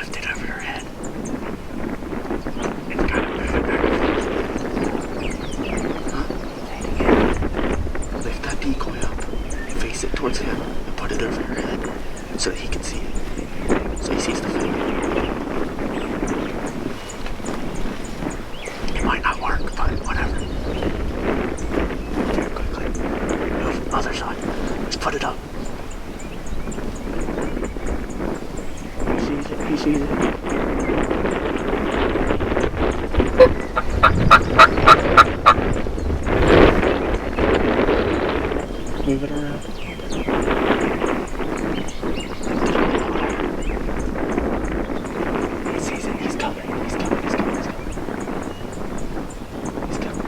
lifted over her head. It's kind of moving back and forth. Huh? Say it again. Lift that decoy up and face it towards him and put it over your head so that he can see it. So he sees the finger. It might not work, but whatever. Very quickly. Move other side. Just put it up. He sees it. He sees it. Move it around. He sees it. He's coming. He's coming. He's coming. He's coming.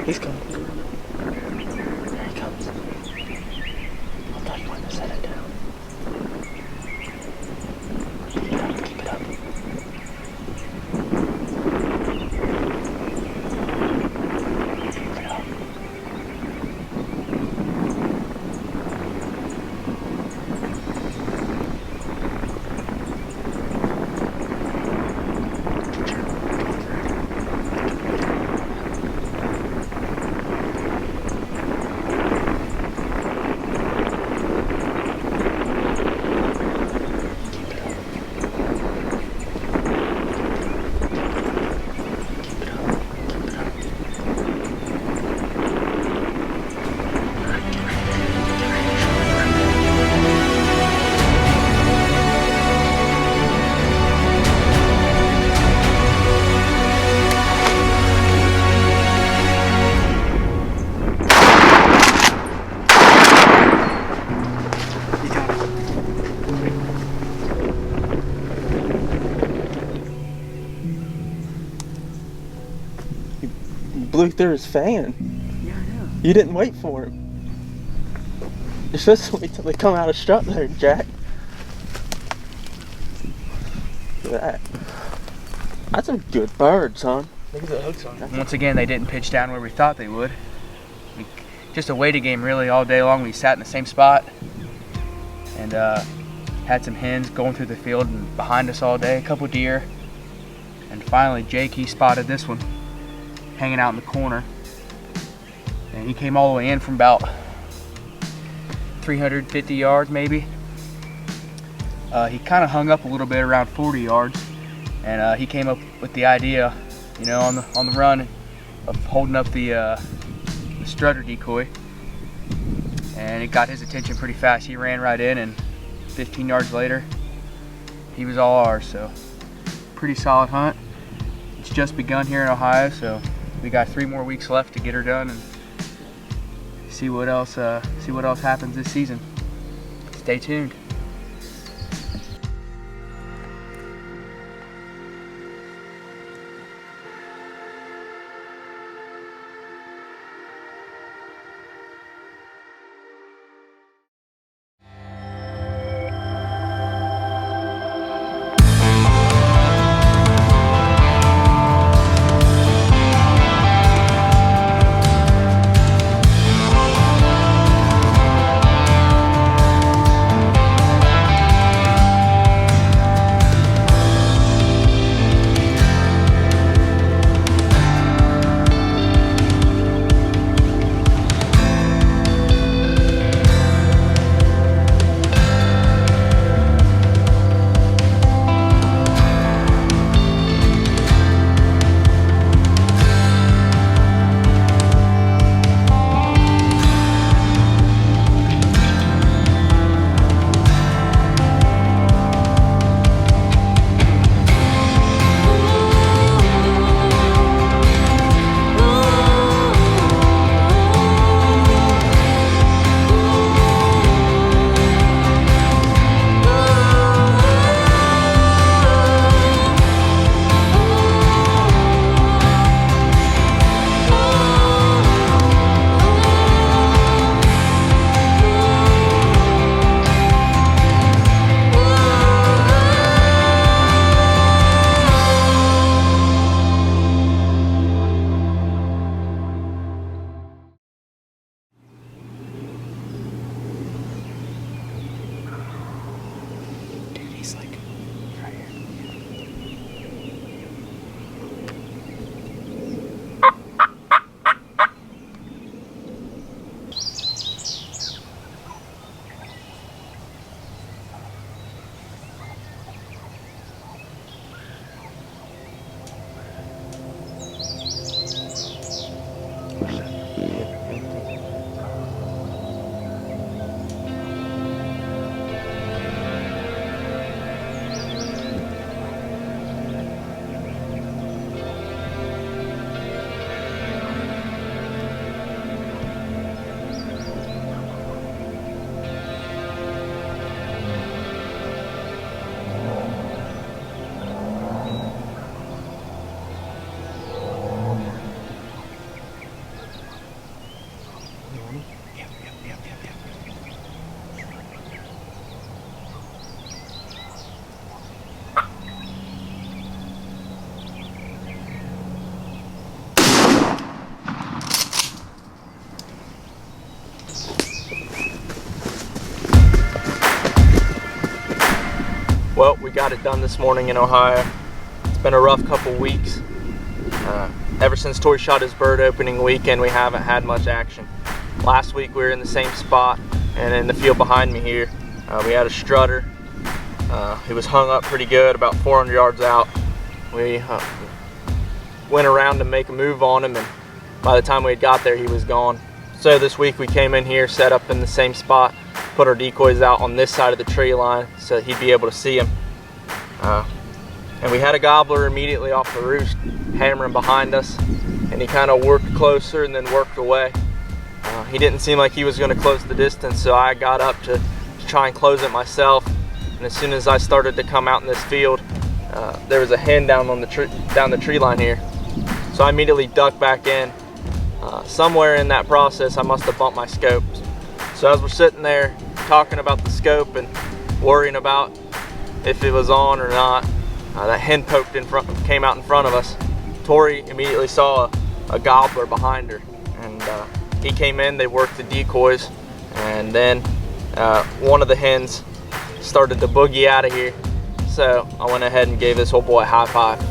He's coming. He's coming. There he comes. I'll tell you when to set it down. Keep it up, keep it up. Keep it up. Blew through his fan. Yeah, I know. You didn't wait for him. You're supposed to wait till they come out of strut there, Jack. Look at that. That's a good bird, son. Look at the hooks on it. Once again, they didn't pitch down where we thought they would. Just a waiting game really all day long. We sat in the same spot and had some hens going through the field and behind us all day, a couple deer. And finally Jake, he spotted this one hanging out in the corner. And he came all the way in from about 350 yards maybe. He kind of hung up a little bit around 40 yards. And he came up with the idea, you know, on the run of holding up the strutter decoy, and it got his attention pretty fast. He ran right in, and 15 yards later, he was all ours. So, pretty solid hunt. It's just begun here in Ohio, so we got 3 more weeks left to get her done and see what else happens this season. Stay tuned. got it done this morning in Ohio. It's been a rough couple weeks. Ever since Tori shot his bird opening weekend, we haven't had much action. Last week we were in the same spot, and in the field behind me here, we had a strutter. He was hung up pretty good, about 400 yards out. We went around to make a move on him, and by the time we had got there, he was gone. So this week we came in here, set up in the same spot, put our decoys out on this side of the tree line so that he'd be able to see him. And we had a gobbler immediately off the roost hammering behind us, and he kind of worked closer and then worked away. He didn't seem like he was going to close the distance, so I got up to try and close it myself. And as soon as I started to come out in this field, there was a hen down the tree line here. So I immediately ducked back in. Somewhere in that process, I must have bumped my scope. So as we're sitting there talking about the scope and worrying about if it was on or not, that hen came out in front of us. Tori immediately saw a gobbler behind her, and he came in. They worked the decoys, and then one of the hens started to boogie out of here. So I went ahead and gave this whole boy a high five.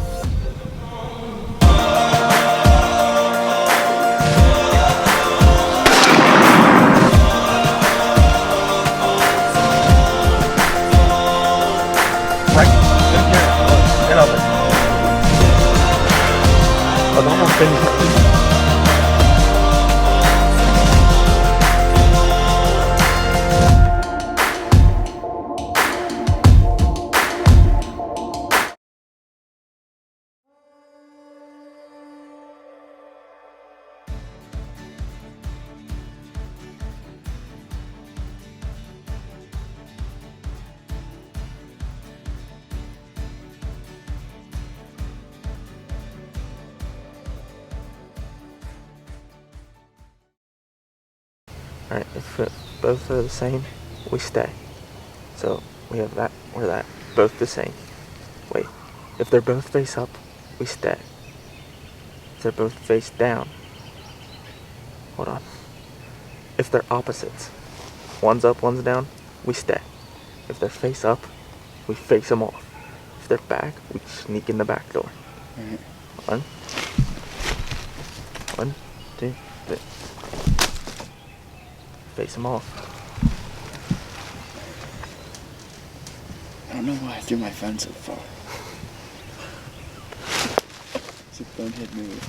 Alright, if both are the same, we stay. So we have that or that, both the same. Wait, if they're both face up, we stay. If they're both face down, hold on. If they're opposites, one's up, one's down, we stay. If they're face up, we face them off. If they're back, we sneak in the back door. One, 2, 3. Face them off. I don't know why I threw my phone so far. It's a bonehead move.